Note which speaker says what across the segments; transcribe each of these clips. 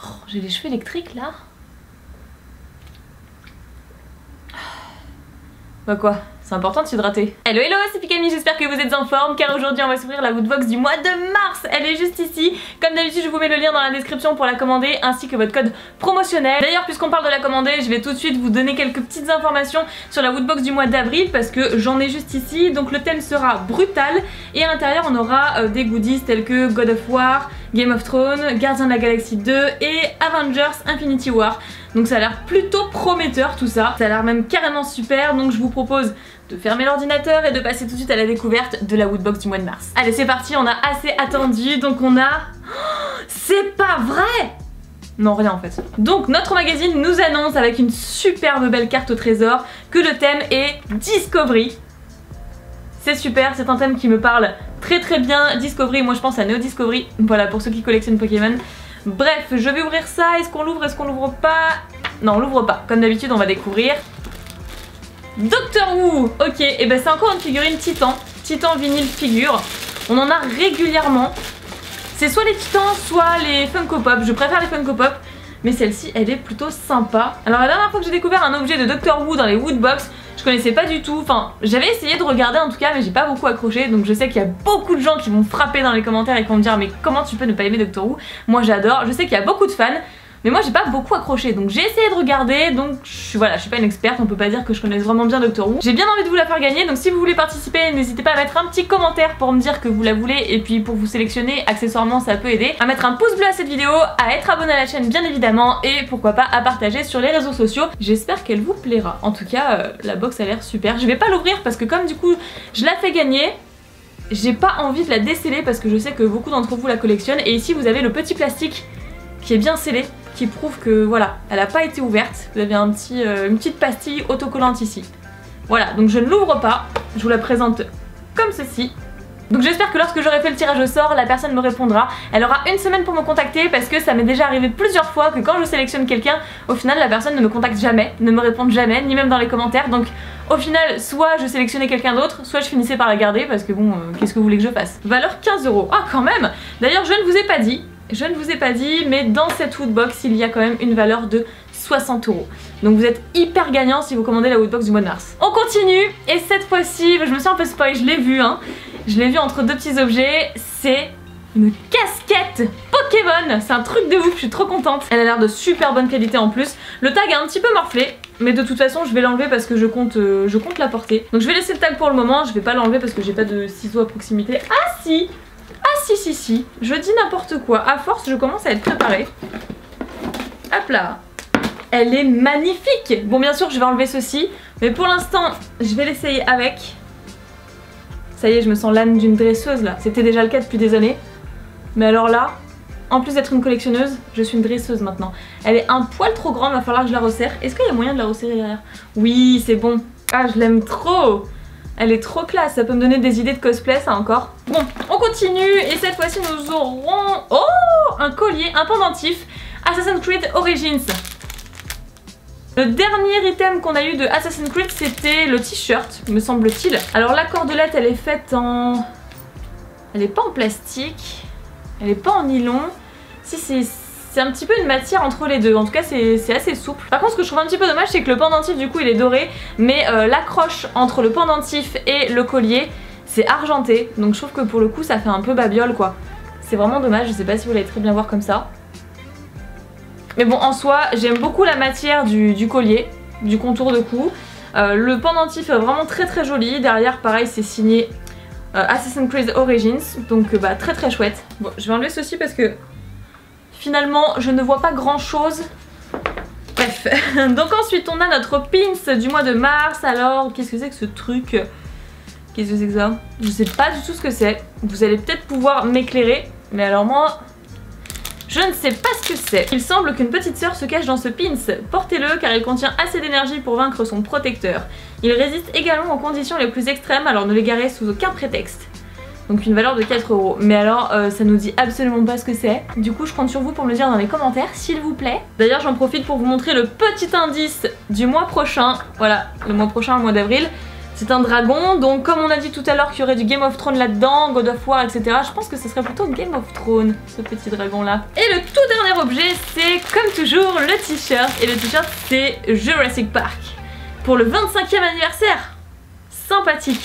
Speaker 1: Oh, j'ai les cheveux électriques là. Bah quoi, c'est important de s'hydrater. Hello hello, c'est Pikami, j'espère que vous êtes en forme car aujourd'hui on va s'ouvrir la Woodbox du mois de mars. Elle est juste ici. Comme d'habitude je vous mets le lien dans la description pour la commander ainsi que votre code promotionnel. D'ailleurs puisqu'on parle de la commander, je vais tout de suite vous donner quelques petites informations sur la Woodbox du mois d'avril parce que j'en ai juste ici. Donc le thème sera brutal et à l'intérieur on aura des goodies tels que God of War, Game of Thrones, Gardiens de la Galaxie 2 et Avengers Infinity War. Donc ça a l'air plutôt prometteur tout ça, ça a l'air même carrément super, donc je vous propose de fermer l'ordinateur et de passer tout de suite à la découverte de la Woodbox du mois de mars. Allez c'est parti, on a assez attendu, donc on a... Oh, c'est pas vrai! Non, rien en fait. Donc notre magazine nous annonce avec une superbe belle carte au trésor que le thème est Discovery. C'est super, c'est un thème qui me parle très très bien. Discovery, moi je pense à Neo Discovery, voilà pour ceux qui collectionnent Pokémon. Bref, je vais ouvrir ça, est-ce qu'on l'ouvre, est-ce qu'on l'ouvre pas? Non, on l'ouvre pas, comme d'habitude on va découvrir. Doctor Who, ok, et ben c'est encore une figurine Titan, Titan vinyle figure. On en a régulièrement. C'est soit les Titans, soit les Funko Pop, je préfère les Funko Pop. Mais celle-ci, elle est plutôt sympa. Alors la dernière fois que j'ai découvert un objet de Doctor Who dans les Woodbox, je connaissais pas du tout, enfin j'avais essayé de regarder en tout cas mais j'ai pas beaucoup accroché, donc je sais qu'il y a beaucoup de gens qui vont frapper dans les commentaires et qui vont me dire mais comment tu peux ne pas aimer Doctor Who? Moi j'adore, je sais qu'il y a beaucoup de fans, mais moi j'ai pas beaucoup accroché, donc j'ai essayé de regarder, donc voilà, je suis pas une experte, on peut pas dire que je connaisse vraiment bien Doctor Who. J'ai bien envie de vous la faire gagner, donc si vous voulez participer, n'hésitez pas à mettre un petit commentaire pour me dire que vous la voulez, et puis pour vous sélectionner, accessoirement ça peut aider, à mettre un pouce bleu à cette vidéo, à être abonné à la chaîne bien évidemment, et pourquoi pas à partager sur les réseaux sociaux. J'espère qu'elle vous plaira. En tout cas, la box a l'air super. Je vais pas l'ouvrir parce que comme du coup je la fais gagner, j'ai pas envie de la déceler parce que je sais que beaucoup d'entre vous la collectionnent, et ici vous avez le petit plastique qui est bien scellé, qui prouve que voilà, elle n'a pas été ouverte. Vous avez un petit, une petite pastille autocollante ici. Voilà, donc je ne l'ouvre pas, je vous la présente comme ceci. Donc j'espère que lorsque j'aurai fait le tirage au sort, la personne me répondra. Elle aura une semaine pour me contacter parce que ça m'est déjà arrivé plusieurs fois que quand je sélectionne quelqu'un, au final la personne ne me contacte jamais, ne me répond jamais, ni même dans les commentaires. Donc au final, soit je sélectionnais quelqu'un d'autre, soit je finissais par la garder parce que bon, qu'est-ce que vous voulez que je fasse? Valeur 15 €. Ah quand même! D'ailleurs je ne vous ai pas dit. Je ne vous ai pas dit, mais dans cette Woodbox, il y a quand même une valeur de 60 €. Donc vous êtes hyper gagnant si vous commandez la Woodbox du mois de mars. On continue, et cette fois-ci, je me suis un peu spoil, je l'ai vu, hein. Je l'ai vu entre deux petits objets, c'est une casquette Pokémon. C'est un truc de ouf, je suis trop contente. Elle a l'air de super bonne qualité en plus. Le tag est un petit peu morflé, mais de toute façon je vais l'enlever parce que je compte la porter. Donc je vais laisser le tag pour le moment, je vais pas l'enlever parce que j'ai pas de ciseaux à proximité. Ah si! Ah si, je dis n'importe quoi, à force je commence à être préparée. Hop là. Elle est magnifique. Bon bien sûr je vais enlever ceci, mais pour l'instant je vais l'essayer avec. Ça y est, je me sens l'âne d'une dresseuse là, c'était déjà le cas depuis des années. Mais alors là, en plus d'être une collectionneuse, je suis une dresseuse maintenant. Elle est un poil trop grande, il va falloir que je la resserre. Est-ce qu'il y a moyen de la resserrer derrière? Oui, c'est bon. Ah je l'aime trop. Elle est trop classe, ça peut me donner des idées de cosplay ça encore. Bon, on continue et cette fois-ci nous aurons... Oh, un collier, un pendentif Assassin's Creed Origins. Le dernier item qu'on a eu de Assassin's Creed c'était le t-shirt, me semble-t-il. Alors la cordelette elle est faite en... Elle est pas en plastique, elle est pas en nylon. Si c'est un petit peu une matière entre les deux, en tout cas c'est assez souple. Par contre ce que je trouve un petit peu dommage c'est que le pendentif du coup il est doré, mais l'accroche entre le pendentif et le collier c'est argenté, donc je trouve que pour le coup ça fait un peu babiole quoi. C'est vraiment dommage, je sais pas si vous l'allez très bien voir comme ça. Mais bon en soi j'aime beaucoup la matière du collier, du contour de cou. Le pendentif est vraiment très très joli, derrière pareil c'est signé Assassin's Creed Origins, donc bah très très chouette. Bon je vais enlever ceci parce que finalement je ne vois pas grand chose. Bref, donc ensuite on a notre pins du mois de mars. Alors qu'est-ce que c'est que ce truc? Qu'est-ce que c'est que ça? Je sais pas du tout ce que c'est. Vous allez peut-être pouvoir m'éclairer, mais alors moi je ne sais pas ce que c'est. Il semble qu'une petite sœur se cache dans ce pins. Portez-le car il contient assez d'énergie pour vaincre son protecteur. Il résiste également aux conditions les plus extrêmes, alors ne l'égarez sous aucun prétexte. Donc une valeur de 4 €. Mais alors ça nous dit absolument pas ce que c'est. Du coup je compte sur vous pour me le dire dans les commentaires s'il vous plaît. D'ailleurs j'en profite pour vous montrer le petit indice du mois prochain. Voilà, le mois prochain, le mois d'avril. C'est un dragon, donc comme on a dit tout à l'heure qu'il y aurait du Game of Thrones là-dedans, God of War, etc. Je pense que ce serait plutôt Game of Thrones, ce petit dragon là. Et le tout dernier objet, c'est comme toujours le t-shirt. Et le t-shirt, c'est Jurassic Park. Pour le 25e anniversaire. Sympathique.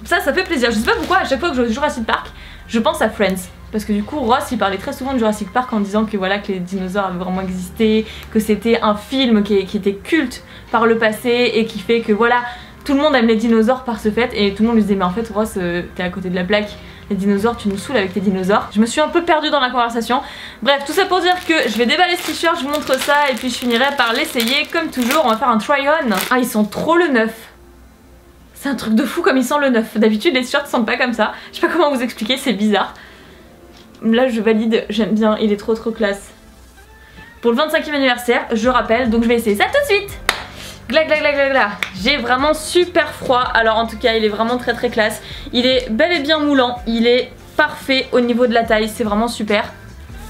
Speaker 1: Ça fait plaisir. Je sais pas pourquoi, à chaque fois que je vois Jurassic Park, je pense à Friends. Parce que du coup, Ross, il parlait très souvent de Jurassic Park en disant que voilà, que les dinosaures avaient vraiment existé, que c'était un film qui était culte par le passé et qui fait que voilà, tout le monde aime les dinosaures par ce fait. Et tout le monde lui disait mais en fait Ross, t'es à côté de la plaque, les dinosaures, tu nous saoules avec tes dinosaures. Je me suis un peu perdue dans la conversation. Bref, tout ça pour dire que je vais déballer ce t-shirt, je vous montre ça et puis je finirai par l'essayer. Comme toujours, on va faire un try-on. Ah, il sent trop le neuf. C'est un truc de fou comme il sent le neuf. D'habitude les t-shirts sentent pas comme ça. Je sais pas comment vous expliquer, c'est bizarre. Là je valide, j'aime bien, il est trop classe. Pour le 25e anniversaire, je rappelle, donc je vais essayer ça tout de suite. Gla gla gla gla gla. J'ai vraiment super froid, alors en tout cas il est vraiment très classe. Il est bel et bien moulant, il est parfait au niveau de la taille, c'est vraiment super.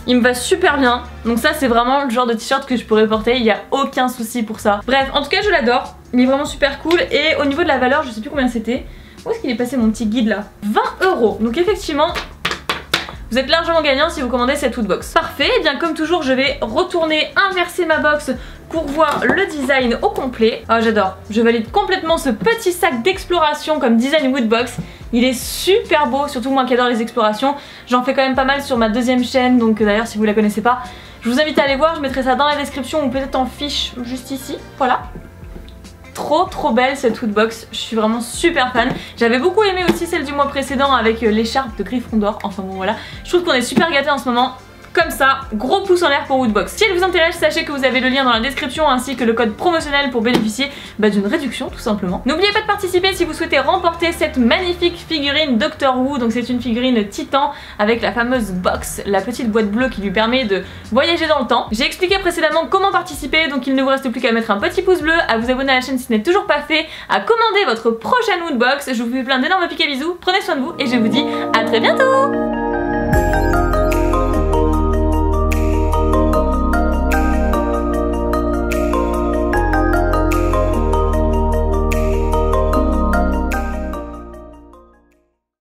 Speaker 1: Il me va super bien, donc ça c'est vraiment le genre de t-shirt que je pourrais porter, il n'y a aucun souci pour ça. Bref, en tout cas je l'adore, il est vraiment super cool. Et au niveau de la valeur, je sais plus combien c'était. Où est-ce qu'il est passé mon petit guide là? 20 €, donc effectivement vous êtes largement gagnant si vous commandez cette Woodbox. Parfait, et bien comme toujours je vais retourner inverser ma box pour voir le design au complet. Ah j'adore, je valide complètement ce petit sac d'exploration comme design Woodbox. Il est super beau, surtout moi qui adore les explorations. J'en fais quand même pas mal sur ma deuxième chaîne, donc d'ailleurs si vous la connaissez pas, je vous invite à aller voir, je mettrai ça dans la description ou peut-être en fiche juste ici, voilà. Trop belle cette Woodbox, je suis vraiment super fan. J'avais beaucoup aimé aussi celle du mois précédent avec l'écharpe de Gryffondor, enfin bon voilà. Je trouve qu'on est super gâtés en ce moment. Comme ça, gros pouce en l'air pour Woodbox. Si elle vous intéresse, sachez que vous avez le lien dans la description ainsi que le code promotionnel pour bénéficier d'une réduction tout simplement. N'oubliez pas de participer si vous souhaitez remporter cette magnifique figurine Doctor Who. Donc c'est une figurine titan avec la fameuse box, la petite boîte bleue qui lui permet de voyager dans le temps. J'ai expliqué précédemment comment participer, donc il ne vous reste plus qu'à mettre un petit pouce bleu, à vous abonner à la chaîne si ce n'est toujours pas fait, à commander votre prochaine Woodbox. Je vous fais plein d'énormes pics et bisous, prenez soin de vous et je vous dis à très bientôt.